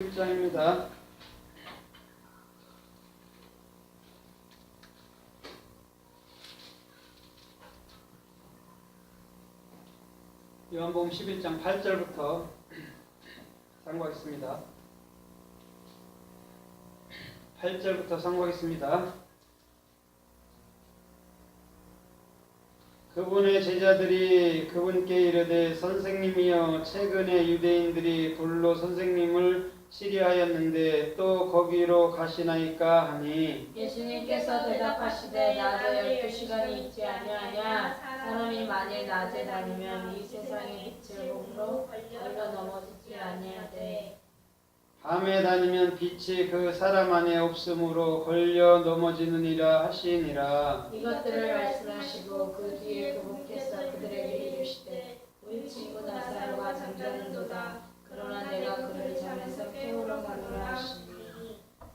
1장입니다. 요한복음 11장 8절부터 상고하겠습니다. 8절부터 상고하겠습니다. 그분의 제자들이 그분께 이르되 선생님이여 최근에 유대인들이 불로 선생님을 치리하였는데 또 거기로 가시나이까 하니 예수님께서 대답하시되 낮에 12시간이 있지 아니하냐 사람이 만일 낮에 다니면 이 세상의 빛을 몸으로 걸려 넘어지지 아니하되 밤에 다니면 빛이 그 사람 안에 없으므로 걸려 넘어지느니라 하시니라. 이것들을 말씀하시고 그 뒤에 그분께서 그들에게 이르시되 우리 친구 나사로가 잠자는도다 그러나 내가 그를 잠에서 깨우러 가노라 하시니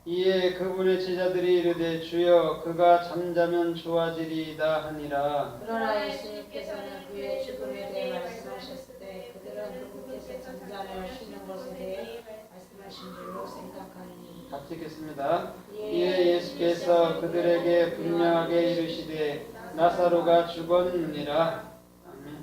이에 그분의 제자들이 이르되 주여 그가 잠자면 좋아지리이다 하니라. 그러나 예수님께서는 그의 죽음에 대해 말씀하셨을 때 그들은 그분께서 잠자며 쉬는 것에 대해 말씀하신 줄로 생각하니 같이 읽겠습니다. 이에 예수께서 그들에게 분명하게 이르시되 나사로가 죽었느니라. 아멘.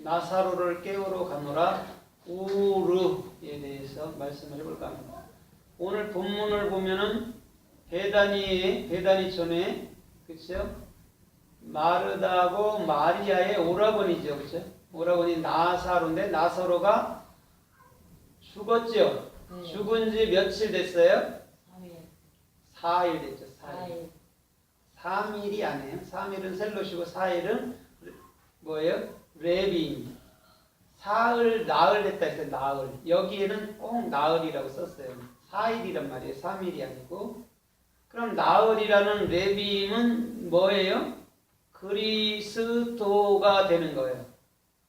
나사로를 깨우러 가노라 우르에 대해서 말씀을 해볼까 합니다. 오늘 본문을 보면은 베다니 전에 그렇죠? 마르다하고 마리아의 오라버니죠, 그렇죠? 오라버니 나사로인데 나사로가 죽었죠. 네. 죽은 지 며칠 됐어요? 3일. 4일 됐죠. 4일. 3일이 아니에요. 3일은 셀롯이고 4일은 뭐예요? 레비입니다. 사흘, 나흘 됐다 했어요. 나흘. 여기에는 꼭 나흘이라고 썼어요. 4일이란 말이에요. 3일이 아니고. 그럼 나흘이라는 레비임은 뭐예요? 그리스도가 되는 거예요.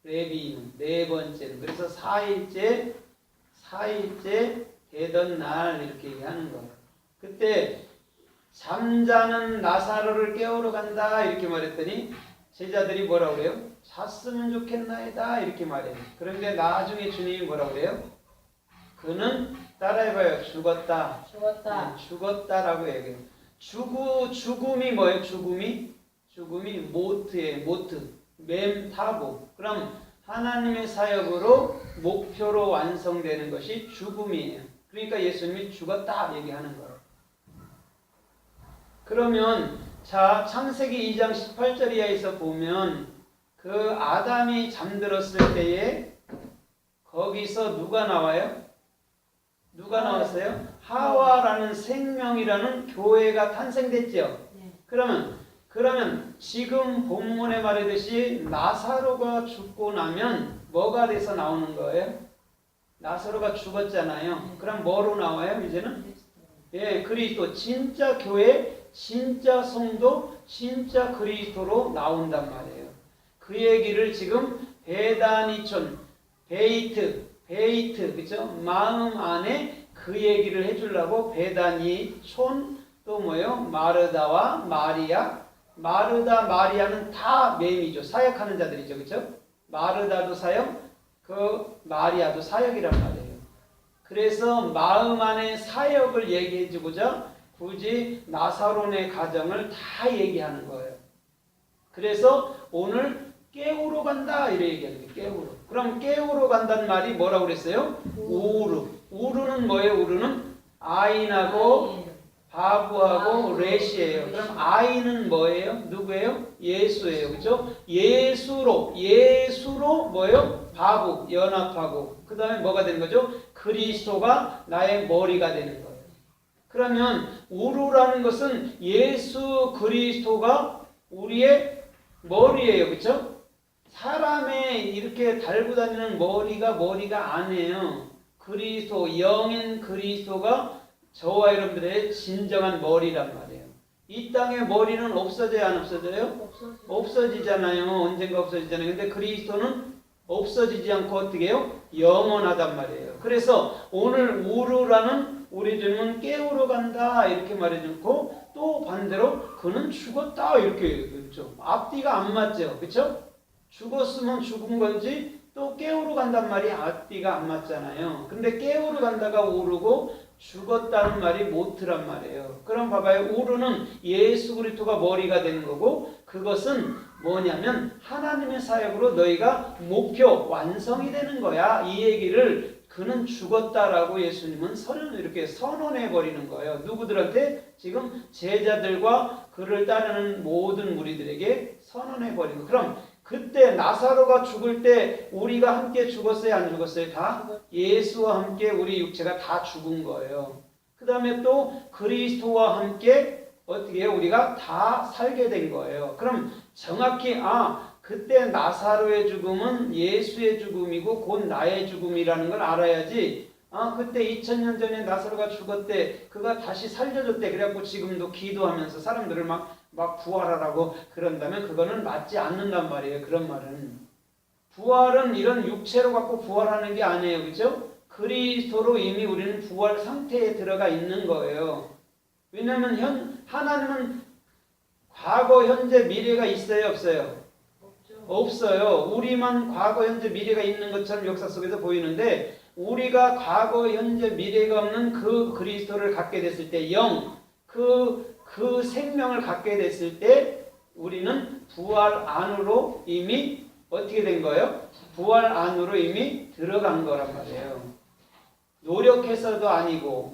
레비임은 네 번째는. 그래서 4일째 되던 날 이렇게 얘기하는 거예요. 그때 잠자는 나사로를 깨우러 간다 이렇게 말했더니 제자들이 뭐라고 그래요? 잤으면 좋겠나이다 이렇게 말해요. 그런데 나중에 주님이 뭐라고 그래요? 그는 따라해봐요. 죽었다. 죽었다라고 얘기해요. 죽음이 뭐예요? 죽음이 모트예요. 모트. 멤타보. 그럼 하나님의 사역으로 목표로 완성되는 것이 죽음이에요. 그러니까 예수님이 죽었다 얘기하는 거예요. 그러면 자 창세기 2장 18절 이하에서 보면 그 아담이 잠들었을 때에 거기서 누가 나와요? 누가 나왔어요? 하와라는 생명이라는 교회가 탄생됐죠. 네. 그러면 지금 본문에 말하듯이 나사로가 죽고 나면 뭐가 돼서 나오는 거예요? 나사로가 죽었잖아요. 그럼 뭐로 나와요? 이제는 예, 그리스도 진짜 교회, 진짜 성도, 진짜 그리스도로 나온단 말이에요. 그 얘기를 지금 베다니촌, 베이트, 그죠? 마음 안에 그 얘기를 해주려고 베다니촌 또 뭐요? 마르다와 마리아. 마르다, 마리아는 다 매임이죠. 사역하는 자들이죠, 그죠? 마르다도 사역, 그 마리아도 사역이란 말이에요. 그래서 마음 안에 사역을 얘기해주고자 굳이 나사로네 가정을 다 얘기하는 거예요. 그래서 오늘 깨우러 간다 이렇게 얘기하는 거예요. 깨우러. 그럼 깨우러 간다는 말이 뭐라고 그랬어요? 우르. 우르는 뭐예요? 우르는 아인하고 바브하고 렛이에요. 그럼 아이는 뭐예요? 누구예요? 예수예요. 그렇죠? 예수로 뭐예요? 바브, 연합하고 그 다음에 뭐가 되는 거죠? 그리스도가 나의 머리가 되는 거예요. 그러면 우루라는 것은 예수 그리스도가 우리의 머리예요. 그렇죠? 사람의 이렇게 달고 다니는 머리가 아니에요. 그리스도, 영인 그리스도가 저와 여러분들의 진정한 머리란 말이에요. 이 땅의 머리는 없어져요, 안 없어져요? 없어지잖아요. 언젠가 없어지잖아요. 근데 그리스도는 없어지지 않고 어떻게 해요? 영원하단 말이에요. 그래서 오늘 우르라는 우리 주님은 깨우러 간다 이렇게 말해주고 또 반대로 그는 죽었다 이렇게 그렇죠. 앞뒤가 안 맞죠. 그렇죠? 죽었으면 죽은 건지 또 깨우러 간단 말이 앞뒤가 안 맞잖아요. 근데 깨우러 간다가 우르고 죽었다는 말이 모트란 말이에요. 그럼 봐봐요. 우르는 예수 그리스도가 머리가 되는 거고 그것은 뭐냐면 하나님의 사역으로 너희가 목표 완성이 되는 거야. 이 얘기를 그는 죽었다라고 예수님은 이렇게 선언해 버리는 거예요. 누구들한테? 지금 제자들과 그를 따르는 모든 무리들에게 선언해 버리는 거예요. 그럼 그때 나사로가 죽을 때 우리가 함께 죽었어요? 안 죽었어요? 다? 예수와 함께 우리 육체가 다 죽은 거예요. 그 다음에 또 그리스도와 함께 어떻게 해요? 우리가 다 살게 된 거예요. 그럼 정확히 그때 나사로의 죽음은 예수의 죽음이고 곧 나의 죽음이라는 걸 알아야지 그때 2000년 전에 나사로가 죽었대 그가 다시 살려줬대 그래갖고 지금도 기도하면서 사람들을 막 부활하라고 그런다면 그거는 맞지 않는단 말이에요. 그런 말은 부활은 이런 육체로 갖고 부활하는 게 아니에요. 그죠? 그리스도로 이미 우리는 부활 상태에 들어가 있는 거예요. 왜냐하면 하나님은 과거, 현재, 미래가 있어요? 없어요? 없어요. 우리만 과거, 현재, 미래가 있는 것처럼 역사 속에서 보이는데 우리가 과거, 현재, 미래가 없는 그 그리스도를 갖게 됐을 때 그 생명을 갖게 됐을 때 우리는 부활 안으로 이미 어떻게 된 거예요? 부활 안으로 이미 들어간 거란 말이에요. 노력해서도 아니고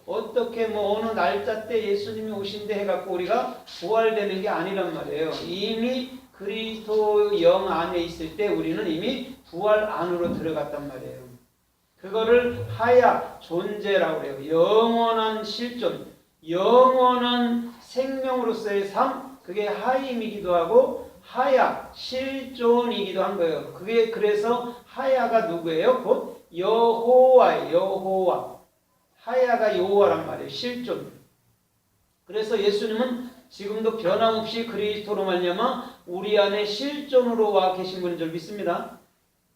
어떻게 어느 날짜 때 예수님이 오신대 해갖고 우리가 부활되는 게 아니란 말이에요. 이미 그리스도 영 안에 있을 때 우리는 이미 부활 안으로 들어갔단 말이에요. 그거를 하야 존재라고 해요. 영원한 실존, 영원한 생명으로서의 삶, 그게 하임이기도 하고 하야 실존이기도 한 거예요. 그게 그래서 하야가 누구예요? 곧 여호와예요. 여호와. 하야가 여호와란 말이에요. 실존. 그래서 예수님은 지금도 변함없이 그리스도로 말미암아 우리 안에 실존으로 와 계신 분인 줄 믿습니다.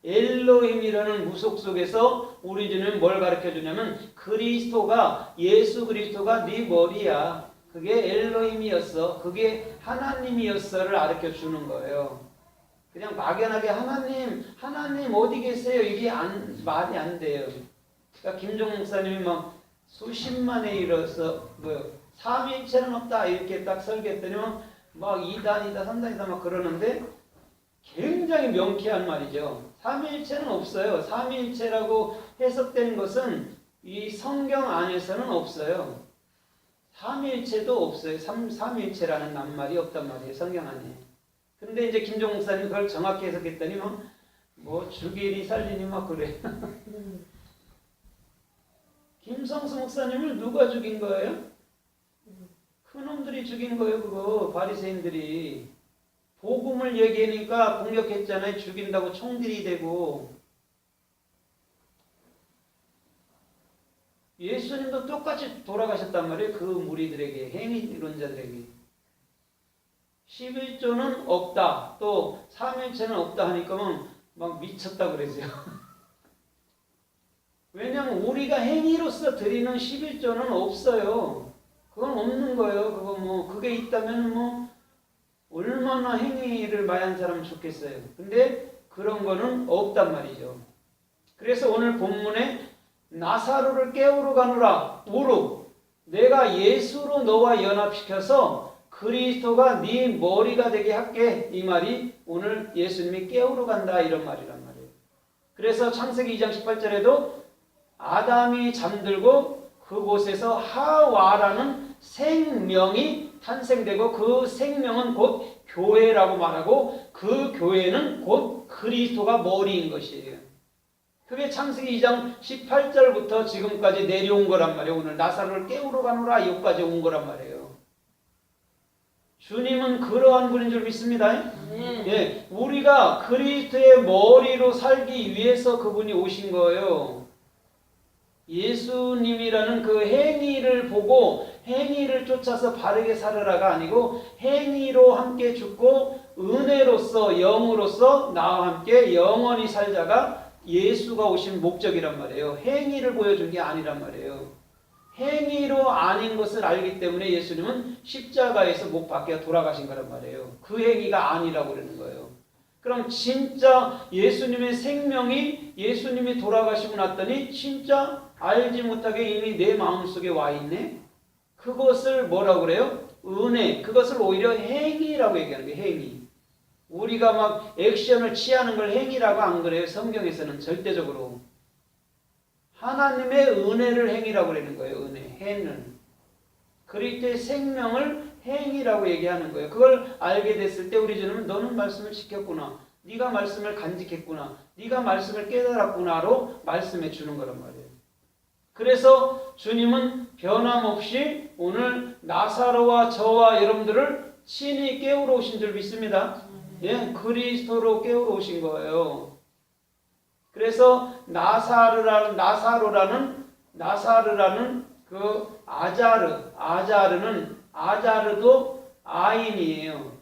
엘로힘이라는 무속 속에서 우리 주님은 뭘 가르쳐 주냐면 그리스도가 예수 그리스도가 네 머리야. 그게 엘로힘이었어. 그게 하나님이었어를 가르쳐 주는 거예요. 그냥 막연하게 하나님 어디 계세요? 이게 말이 안 돼요. 그러니까 김종 목사님이 막 수십만에 이르러서 삼위일체는 없다 이렇게 딱 설계했더니 막 2단이다 3단이다 막 그러는데 굉장히 명쾌한 말이죠. 삼위일체는 없어요. 삼위일체라고 해석된 것은 이 성경 안에서는 없어요. 삼위일체도 없어요. 삼위일체라는 낱말이 없단 말이에요. 성경 안에. 근데 이제 김종 목사님 그걸 정확히 해석했더니 죽이니 살리니 막 그래. 김성수 목사님을 누가 죽인 거예요? 그놈들이 죽인 거예요. 그거 바리새인들이. 복음을 얘기하니까 공격했잖아요. 죽인다고 총들이 되고. 예수님도 똑같이 돌아가셨단 말이에요. 그 무리들에게, 행위론자들에게. 11조는 없다. 또 3일체는 없다 하니까 막 미쳤다 그러죠. 왜냐하면 우리가 행위로서 드리는 11조는 없어요. 그건 없는 거예요. 그게 있다면 얼마나 행위를 많이 한 사람은 좋겠어요. 근데 그런 거는 없단 말이죠. 그래서 오늘 본문에 나사로를 깨우러 가노라. 우루. 내가 예수로 너와 연합시켜서 그리스도가 네 머리가 되게 할게. 이 말이 오늘 예수님이 깨우러 간다 이런 말이란 말이에요. 그래서 창세기 2장 18절에도 아담이 잠들고 그곳에서 하와라는 생명이 탄생되고 그 생명은 곧 교회라고 말하고 그 교회는 곧 그리스도가 머리인 것이에요. 그게 창세기 2장 18절부터 지금까지 내려온 거란 말이에요. 오늘 나사로를 깨우러 가노라 여기까지 온 거란 말이에요. 주님은 그러한 분인 줄 믿습니다. 예, 우리가 그리스도의 머리로 살기 위해서 그분이 오신 거예요. 예수님이라는 그 행위를 보고 행위를 쫓아서 바르게 살으라가 아니고 행위로 함께 죽고 은혜로서 영으로서 나와 함께 영원히 살자가 예수가 오신 목적이란 말이에요. 행위를 보여준 게 아니란 말이에요. 행위로 아닌 것을 알기 때문에 예수님은 십자가에서 못 박혀 돌아가신 거란 말이에요. 그 행위가 아니라고 그러는 거예요. 그럼 진짜 예수님의 생명이 예수님이 돌아가시고 났더니 진짜 알지 못하게 이미 내 마음속에 와 있네. 그것을 뭐라고 그래요? 은혜. 그것을 오히려 행위라고 얘기하는 거예요. 행위. 우리가 막 액션을 취하는 걸 행위라고 안 그래요. 성경에서는 절대적으로. 하나님의 은혜를 행위라고 그러는 거예요. 은혜. 행은. 그리스도의 생명을 행위라고 얘기하는 거예요. 그걸 알게 됐을 때 우리 주님은 너는 말씀을 지켰구나. 네가 말씀을 간직했구나. 네가 말씀을 깨달았구나로 말씀해 주는 거란 말이에요. 그래서 주님은 변함없이 오늘 나사로와 저와 여러분들을 친히 깨우러 오신 줄 믿습니다. 예, 그리스도로 깨우러 오신 거예요. 그래서 나사로라는 그 아자르도 아인이에요.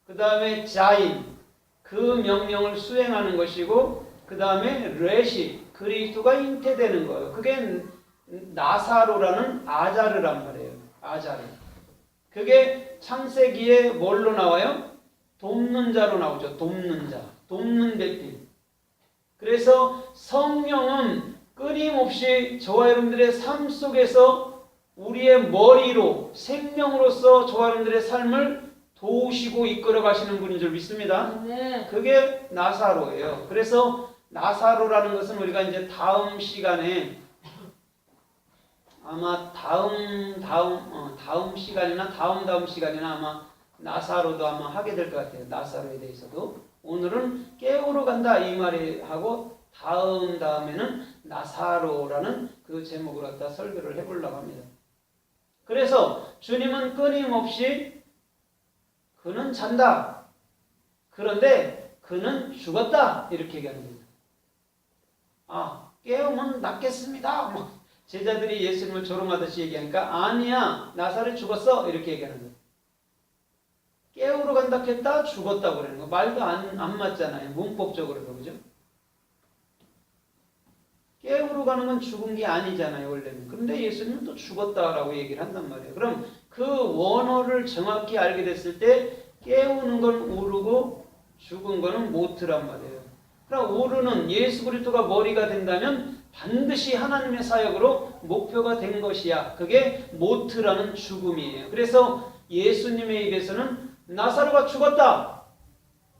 그 다음에 자인, 그 명령을 수행하는 것이고, 그 다음에 레시, 그리스도가 잉태되는 거예요. 그게 나사로라는 아자르란 말이에요. 아자르. 그게 창세기에 뭘로 나와요? 돕는 자로 나오죠. 돕는 자. 돕는 배필. 그래서 성령은 끊임없이 저와 여러분들의 삶 속에서 우리의 머리로 생명으로서 저와 여러분들의 삶을 도우시고 이끌어 가시는 분인 줄 믿습니다. 아멘. 그게 나사로예요. 그래서 나사로라는 것은 우리가 이제 다음 시간에 아마 다음 시간이나 다음 시간이나 아마 나사로도 아마 하게 될 것 같아요. 나사로에 대해서도. 오늘은 깨우러 간다 이 말이 하고 다음에는 나사로라는 그 제목으로 갖다 설교를 해보려고 합니다. 그래서 주님은 끊임없이 그는 잔다. 그런데 그는 죽었다. 이렇게 얘기하는 겁니다. 아, 깨우면 낫겠습니다. 제자들이 예수님을 조롱하듯이 얘기하니까 아니야. 나사렛 죽었어. 이렇게 얘기하는 거예요. 깨우러 간다 했다 죽었다고 그러는 거. 말도 안 맞잖아요. 문법적으로도. 그죠? 깨우러 가는 건 죽은 게 아니잖아요. 원래는. 그런데 예수님은 또 죽었다라고 얘기를 한단 말이에요. 그럼 그 원어를 정확히 알게 됐을 때 깨우는 건 오르고 죽은 거는 모트란 말이에요. 그럼 오르는 예수 그리스도가 머리가 된다면 반드시 하나님의 사역으로 목표가 된 것이야. 그게 모트라는 죽음이에요. 그래서 예수님의 입에서는 나사로가 죽었다.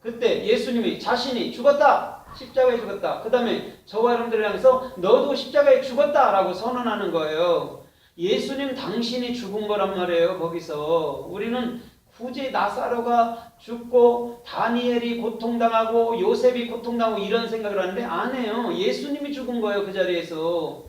그때 예수님이 자신이 죽었다. 십자가에 죽었다. 그 다음에 저와 여러분들을 향해서 너도 십자가에 죽었다라고 선언하는 거예요. 예수님 당신이 죽은 거란 말이에요. 거기서 우리는 굳이 나사로가 죽고 다니엘이 고통당하고 요셉이 고통당하고 이런 생각을 하는데 안 해요. 예수님이 죽은 거예요. 그 자리에서.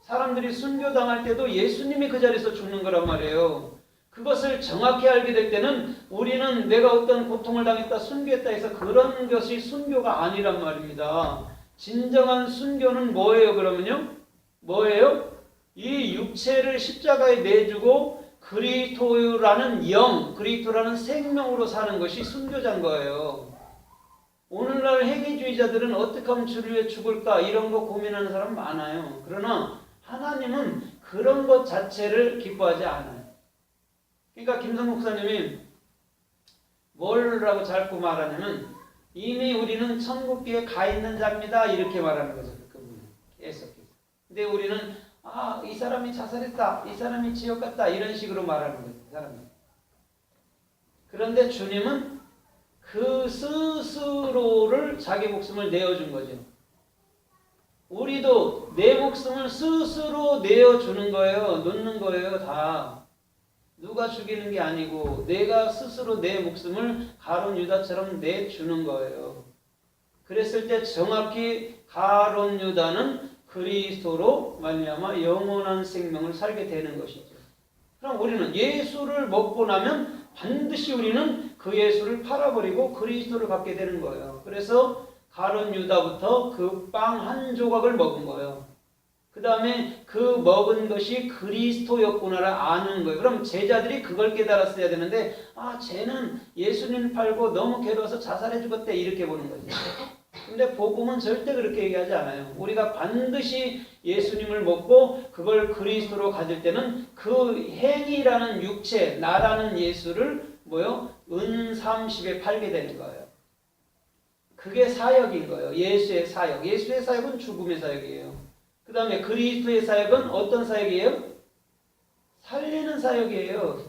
사람들이 순교당할 때도 예수님이 그 자리에서 죽는 거란 말이에요. 그것을 정확히 알게 될 때는 우리는 내가 어떤 고통을 당했다, 순교했다 해서 그런 것이 순교가 아니란 말입니다. 진정한 순교는 뭐예요? 그러면요? 뭐예요? 이 육체를 십자가에 내주고 그리스도라는 영, 그리스도라는 생명으로 사는 것이 순교자인 거예요. 오늘날 행위주의자들은 어떻게 하면 주를 위해 죽을까 이런 거 고민하는 사람 많아요. 그러나 하나님은 그런 것 자체를 기뻐하지 않아요. 그러니까 김성 목사님이 뭐라고 자꾸 말하냐면 이미 우리는 천국에 가 있는 자입니다. 이렇게 말하는 거죠. 그분은 계속해서. 근데 우리는 이 사람이 자살했다. 이 사람이 지옥 갔다. 이런 식으로 말하는 거죠. 사람이. 그런데 주님은 그 스스로를 자기 목숨을 내어준 거죠. 우리도 내 목숨을 스스로 내어주는 거예요. 놓는 거예요. 다. 누가 죽이는 게 아니고 내가 스스로 내 목숨을 가룟 유다처럼 내주는 거예요. 그랬을 때 정확히 가룟 유다는 그리스도로 말미암아 영원한 생명을 살게 되는 것이죠. 그럼 우리는 예수를 먹고 나면 반드시 우리는 그 예수를 팔아버리고 그리스도를 갖게 되는 거예요. 그래서 가룟 유다부터 그 빵 한 조각을 먹은 거예요. 그 다음에 그 먹은 것이 그리스도였구나를 아는 거예요. 그럼 제자들이 그걸 깨달았어야 되는데 쟤는 예수님 팔고 너무 괴로워서 자살해 죽었대 이렇게 보는 거죠. 근데 복음은 절대 그렇게 얘기하지 않아요. 우리가 반드시 예수님을 먹고 그걸 그리스도로 가질 때는 그 행위라는 육체, 나라는 예수를 은 30에 팔게 되는 거예요. 그게 사역인 거예요. 예수의 사역. 예수의 사역은 죽음의 사역이에요. 그 다음에 그리스도의 사역은 어떤 사역이에요? 살리는 사역이에요.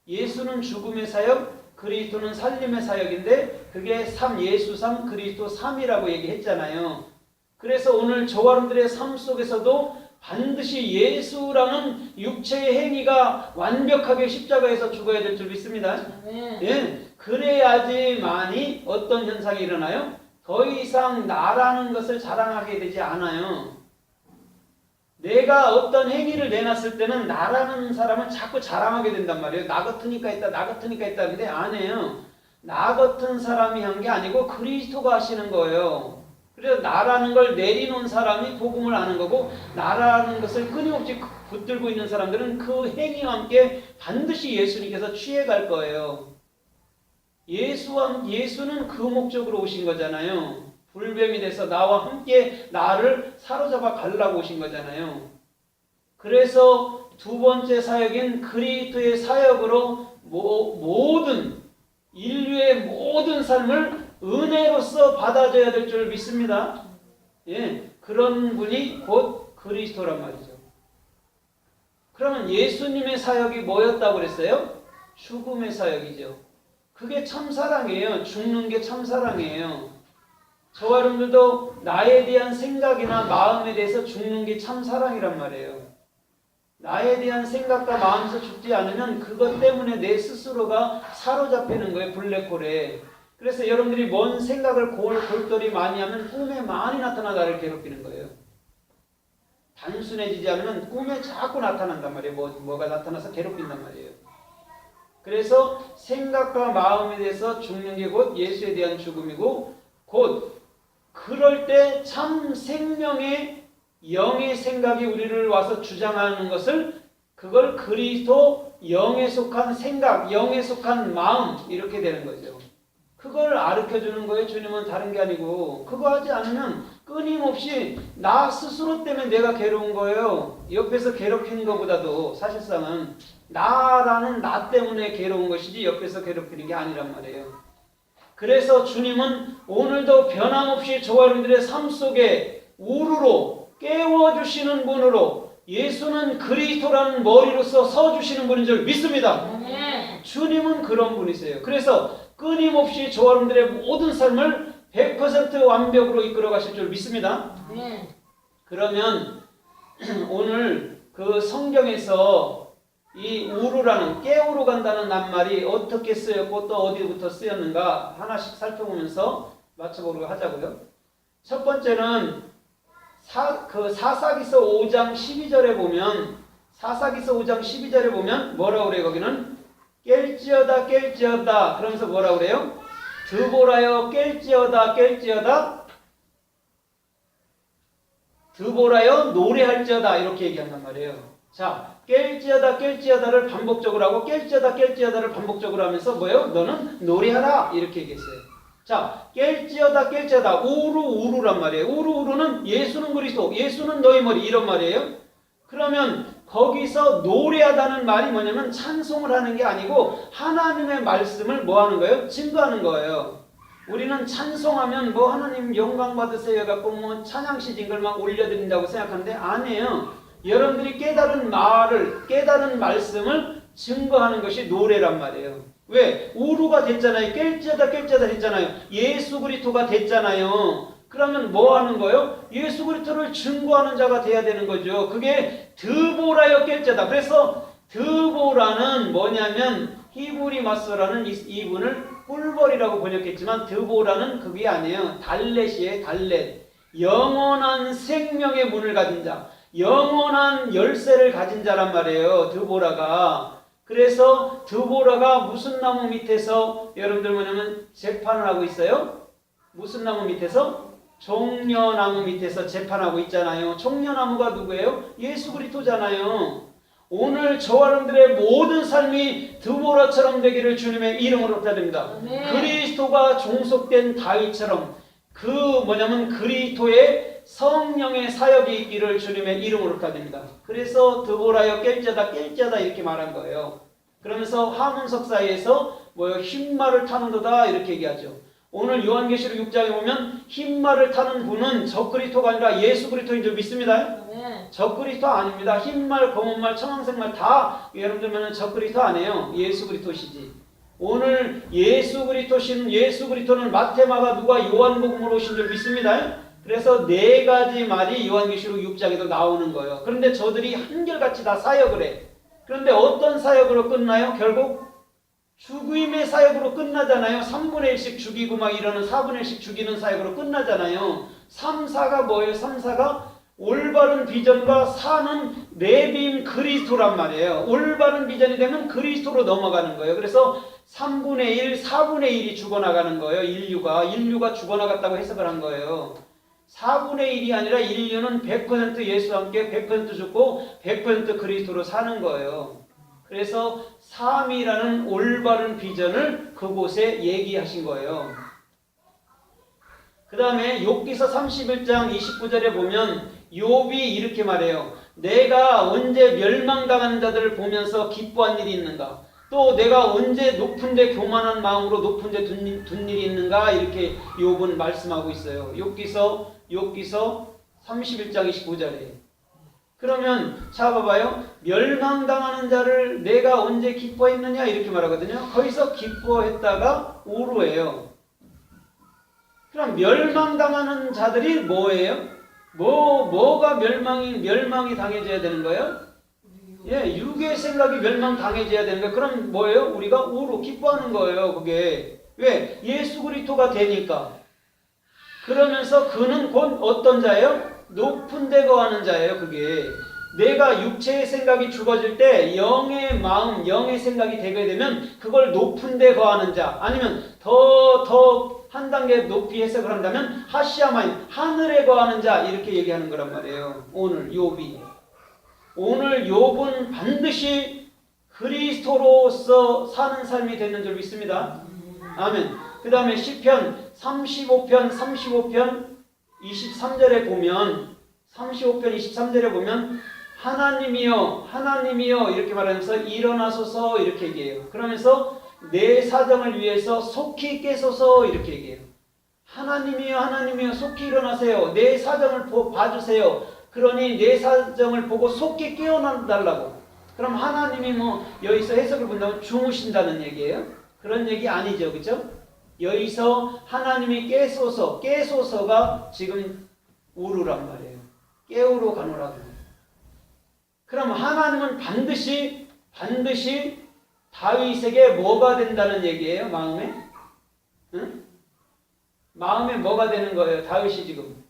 예수는 죽음의 사역, 그리스도는 살림의 사역인데 그게 예수 3, 그리스도 3이라고 얘기했잖아요. 그래서 오늘 저와 여러분들의 삶 속에서도 반드시 예수라는 육체의 행위가 완벽하게 십자가에서 죽어야 될 줄 믿습니다. 예, 그래야지만이 어떤 현상이 일어나요? 더 이상 나라는 것을 자랑하게 되지 않아요. 내가 어떤 행위를 내놨을 때는 나라는 사람은 자꾸 자랑하게 된단 말이에요. 나 같으니까 했다, 나 같으니까 했다. 근데 안 해요. 나 같은 사람이 한 게 아니고 그리스도가 하시는 거예요. 그래서 나라는 걸 내리놓은 사람이 복음을 아는 거고 나라는 것을 끊임없이 붙들고 있는 사람들은 그 행위와 함께 반드시 예수님께서 취해갈 거예요. 예수는 그 목적으로 오신 거잖아요. 불뱀이 돼서 나와 함께 나를 사로잡아 가려고 오신 거잖아요. 그래서 두 번째 사역인 그리스도의 사역으로 인류의 모든 삶을 은혜로서 받아줘야 될 줄 믿습니다. 예, 그런 분이 곧 그리스도란 말이죠. 그러면 예수님의 사역이 뭐였다고 그랬어요? 죽음의 사역이죠. 그게 참사랑이에요. 죽는 게 참사랑이에요. 저와 여러분들도 나에 대한 생각이나 마음에 대해서 죽는 게 참사랑이란 말이에요. 나에 대한 생각과 마음에서 죽지 않으면 그것 때문에 내 스스로가 사로잡히는 거예요. 블랙홀에. 그래서 여러분들이 뭔 생각을 골똘히 많이 하면 꿈에 많이 나타나 나를 괴롭히는 거예요. 단순해지지 않으면 꿈에 자꾸 나타난단 말이에요. 뭐가 나타나서 괴롭힌단 말이에요. 그래서 생각과 마음에 대해서 죽는 게 곧 예수에 대한 죽음이고, 곧 그럴 때 참 생명의 영의 생각이 우리를 와서 주장하는 것을, 그걸 그리스도 영에 속한 생각, 영에 속한 마음, 이렇게 되는 거죠. 그걸 가르쳐주는 거예요. 주님은 다른 게 아니고. 그거 하지 않으면 끊임없이 나 스스로 때문에 내가 괴로운 거예요. 옆에서 괴롭히는 것보다도 사실상은 나라는 나 때문에 괴로운 것이지 옆에서 괴롭히는 게 아니란 말이에요. 그래서 주님은 오늘도 변함없이 저와 여러분들의 삶 속에 우르로 깨워주시는 분으로, 예수는 그리스도라는 머리로서 서주시는 분인 줄 믿습니다. 주님은 그런 분이세요. 그래서 끊임없이 저와 여러분들의 모든 삶을 100% 완벽으로 이끌어 가실 줄 믿습니다. 그러면 오늘 그 성경에서 이 우르라는, 깨우러 간다는 낱말이 어떻게 쓰였고 또 어디부터 쓰였는가 하나씩 살펴보면서 맞춰보려고 하자고요. 첫 번째는 사사기서 5장 12절에 보면, 사사기서 5장 12절에 보면 뭐라고 그래요? 거기는 깰지어다 깰지어다 그러면서 뭐라고 그래요? 드보라여 깰지어다 깰지어다, 드보라여 노래할지어다, 이렇게 얘기한단 말이에요. 자, 깰지어다 깰지어다를 반복적으로 하고 깰지어다 깰지어다를 반복적으로 하면서 뭐예요? 너는 노래하라, 이렇게 얘기했어요. 자, 깰지어다 깰지어다, 우르란 말이에요. 우르는 예수는 그리스도, 예수는 너희 머리, 이런 말이에요. 그러면 거기서 노래하다는 말이 뭐냐면 찬송을 하는 게 아니고 하나님의 말씀을 뭐 하는 거예요? 증거하는 거예요. 우리는 찬송하면 뭐 하나님 영광 받으세요 갖고 뭐 찬양 시징을 막 올려드린다고 생각하는데 아니에요. 여러분들이 깨달은 말을, 깨달은 말씀을 증거하는 것이 노래란 말이에요. 왜? 우루가 됐잖아요. 깰지어다 깰지어다 됐잖아요. 예수 그리스도가 됐잖아요. 그러면 뭐 하는 거예요? 예수 그리스도를 증거하는 자가 돼야 되는 거죠. 그게 드보라여 깰지어다. 그래서 드보라는 뭐냐면 히브리마서라는 이분을 꿀벌이라고 번역했지만 드보라는 그게 아니에요. 달렛이에요. 달렛. 영원한 생명의 문을 가진 자, 영원한 열쇠를 가진 자란 말이에요. 드보라가. 그래서 드보라가 무슨 나무 밑에서 여러분들 뭐냐면 재판을 하고 있어요? 무슨 나무 밑에서? 종려나무 밑에서 재판하고 있잖아요. 종려나무가 누구예요? 예수 그리스도잖아요. 오늘 저와 여러분들의 모든 삶이 드보라처럼 되기를 주님의 이름으로 부탁드립니다. 그리스도가 종속된 다윗처럼 뭐냐면 그리스도의 성령의 사역이 있기를 주님의 이름으로 부탁드립니다. 그래서 드보라여 깰지어다 깰지어다 이렇게 말한 거예요. 그러면서 하문석 사이에서 흰말을 타는도다 이렇게 얘기하죠. 오늘 요한계시록 6장에 보면 흰말을 타는 분은 저 그리스도가 아니라 예수 그리스도인 줄 믿습니다. 저 그리스도 아닙니다. 흰말, 검은말, 청황색말 다 여러분들은 저 그리스도 아니에요. 예수 그리스도시지. 오늘 예수 그리스도는 마테마가 누가 요한복음으로 오신 줄 믿습니다. 그래서 네 가지 말이 요한계시록 6장에도 나오는 거예요. 그런데 저들이 한결같이 다 사역을 해. 그런데 어떤 사역으로 끝나요? 결국 죽임의 사역으로 끝나잖아요. 3분의 1씩 죽이고 막 이러는 4분의 1씩 죽이는 사역으로 끝나잖아요. 3, 4가 뭐예요? 3, 4가 올바른 비전과 4는 내비임 그리스도란 말이에요. 올바른 비전이 되면 그리스도로 넘어가는 거예요. 그래서 3분의 1, 4분의 1이 죽어나가는 거예요. 인류가 죽어나갔다고 해석을 한 거예요. 4분의 1이 아니라 인류는 100% 예수와 함께 100% 죽고 100% 그리스도로 사는 거예요. 그래서 3이라는 올바른 비전을 그곳에 얘기하신 거예요. 그 다음에 욥기서 31장 29절에 보면 욥이 이렇게 말해요. 내가 언제 멸망당하는 자들을 보면서 기뻐한 일이 있는가? 또 내가 언제 높은데 교만한 마음으로 높은데 둔 일이 있는가? 이렇게 욥은 말씀하고 있어요. 욥기서 31장 29절에. 그러면 자 봐봐요. 멸망당하는 자를 내가 언제 기뻐했느냐 이렇게 말하거든요. 거기서 기뻐했다가 우루예요. 그럼 멸망당하는 자들이 뭐예요? 뭐가 멸망이 당해져야 되는 거예요? 예, 육의 생각이 멸망당해져야 되는 거예요. 그럼 뭐예요? 우리가 우루 기뻐하는 거예요. 그게 왜? 예수 그리스도가 되니까. 그러면서 그는 곧 어떤 자예요? 높은 데 거하는 자예요. 그게 내가 육체의 생각이 죽어질 때 영의 마음, 영의 생각이 되게 되면 그걸 높은 데 거하는 자, 아니면 더 한 단계 높이 해석을 한다면 하시아마인, 하늘에 거하는 자 이렇게 얘기하는 거란 말이에요. 오늘 욥이. 오늘 욥은 반드시 그리스도로서 사는 삶이 되는 줄 믿습니다. 아멘. 그 다음에 시편 35편 23절에 보면 35편 23절에 보면 하나님이여 이렇게 말하면서 일어나소서 이렇게 얘기해요. 그러면서 내 사정을 위해서 속히 깨소서 이렇게 얘기해요. 하나님이여 속히 일어나세요. 내 사정을 봐주세요. 그러니 내 사정을 보고 속히 깨어나달라고. 그럼 하나님이 여기서 해석을 본다면 주무신다는 얘기예요? 그런 얘기 아니죠. 그렇죠? 여기서 하나님이 깨소서가 지금 우루란 말이에요. 깨우러 가노라고. 그럼 하나님은 반드시 다윗에게 뭐가 된다는 얘기예요? 마음에? 응? 마음에 뭐가 되는 거예요? 다윗이 지금.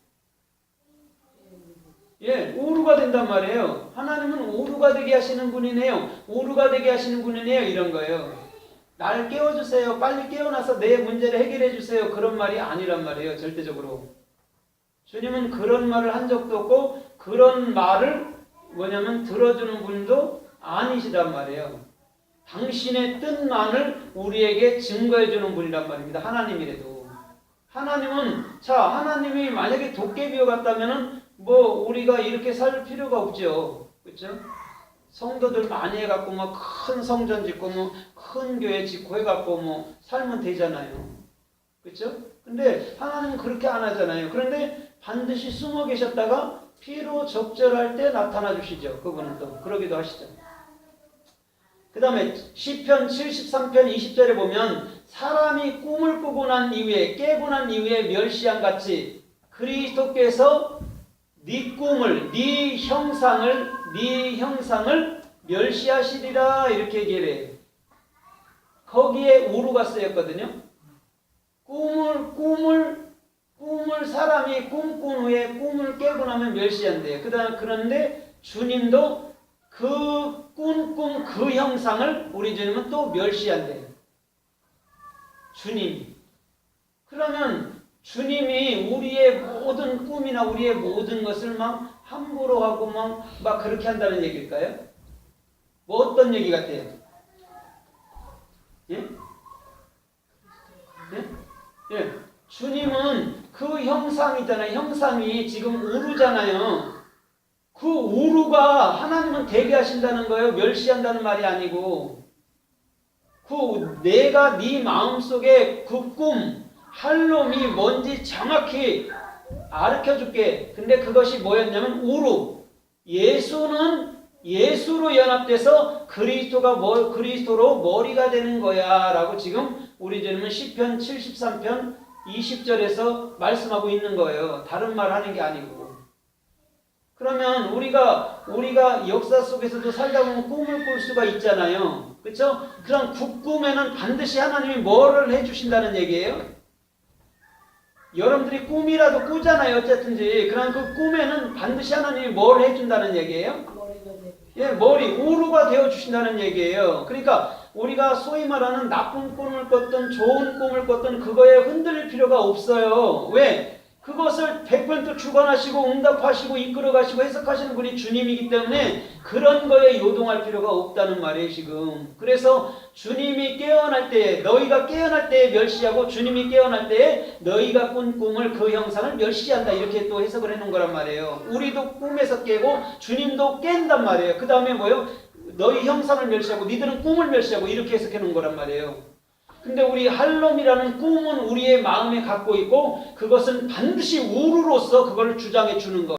예, 우루가 된단 말이에요. 하나님은 우루가 되게 하시는 분이네요. 우루가 되게 하시는 분이네요. 이런 거예요. 날 깨워주세요. 빨리 깨어나서 내 문제를 해결해 주세요. 그런 말이 아니란 말이에요. 절대적으로. 주님은 그런 말을 한 적도 없고 그런 말을 들어주는 분도 아니시단 말이에요. 당신의 뜻만을 우리에게 증거해 주는 분이란 말입니다. 하나님이라도. 하나님이 만약에 도깨비와 같다면은 우리가 이렇게 살 필요가 없죠. 그렇죠? 성도들 많이 해갖고 큰 성전 짓고 큰 교회 짓고 해갖고 살면 되잖아요. 그렇죠? 근데 하나님은 그렇게 안 하잖아요. 그런데 반드시 숨어 계셨다가 필요 적절할 때 나타나 주시죠. 그분은 또 그러기도 하시죠. 그 다음에 시편 73편 20절에 보면 사람이 꿈을 꾸고 난 이후에 깨고 난 이후에 멸시한 같이 그리스도께서 네 꿈을 네 형상을 멸시하시리라 이렇게 얘기를 해요. 거기에 우루가 쓰였거든요. 꿈을 사람이 꿈꾼 후에 꿈을 깨고 나면 멸시한대요. 그런데 주님도 그 꿈 그 형상을 우리 주님은 또 멸시한대요. 주님이. 그러면 주님이 우리의 모든 꿈이나 우리의 모든 것을 함부로 하고 막 그렇게 한다는 얘기일까요? 어떤 얘기 같아요? 예? 예? 주님은 그 형상이잖아요. 형상이 지금 우루잖아요. 그 우루가 하나님은 되게 하신다는 거예요. 멸시한다는 말이 아니고. 내가 네 마음속에 그 꿈, 할놈이 뭔지 정확히 가르쳐줄게. 근데 그것이 뭐였냐면 우루. 예수로 연합돼서 그리스도로 머리가 되는 거야 라고 지금 우리 주님은 시편 73편 20절에서 말씀하고 있는 거예요. 다른 말 하는 게 아니고. 그러면 우리가 역사 속에서도 살다 보면 꿈을 꿀 수가 있잖아요. 그렇죠? 그럼 그 꿈에는 반드시 하나님이 뭐를 해주신다는 얘기예요? 여러분들이 꿈이라도 꾸잖아요. 어쨌든지. 그럼 그 꿈에는 반드시 하나님이 뭘 해준다는 얘기예요? 예, 우루가 되어주신다는 얘기예요. 그러니까 우리가 소위 말하는 나쁜 꿈을 꿨든 좋은 꿈을 꿨든 그거에 흔들릴 필요가 없어요. 왜? 그것을 100% 주관하시고 응답하시고 이끌어가시고 해석하시는 분이 주님이기 때문에 그런 거에 요동할 필요가 없다는 말이에요. 지금. 그래서 주님이 깨어날 때에 너희가 깨어날 때에 멸시하고 주님이 깨어날 때에 너희가 꾼 꿈을 그 형상을 멸시한다. 이렇게 또 해석을 해놓은 거란 말이에요. 우리도 꿈에서 깨고 주님도 깬단 말이에요. 그 다음에 너희 형상을 멸시하고 니들은 꿈을 멸시하고 이렇게 해석해 놓은 거란 말이에요. 근데 우리 할롬이라는 꿈은 우리의 마음에 갖고 있고 그것은 반드시 우루로서 그걸 주장해 주는 거.